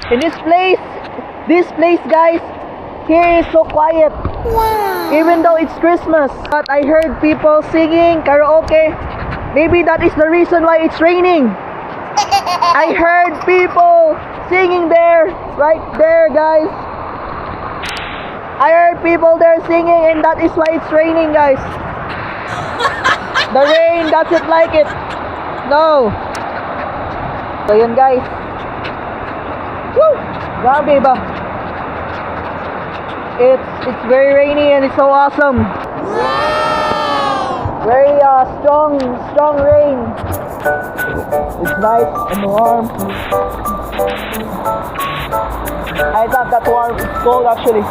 In this place guys, here is so quiet. Wow. Even though it's Christmas. But I heard people singing karaoke. Maybe that is the reason why it's raining. I heard people singing there, right there guys. I heard people there singing, and that is why it's raining guys. The rain doesn't like it. No. So yun guys. Woo! Grabe ba? It's very rainy and it's so awesome. Wow! Very strong rain. It's nice and warm. It's not that warm, it's cold actually.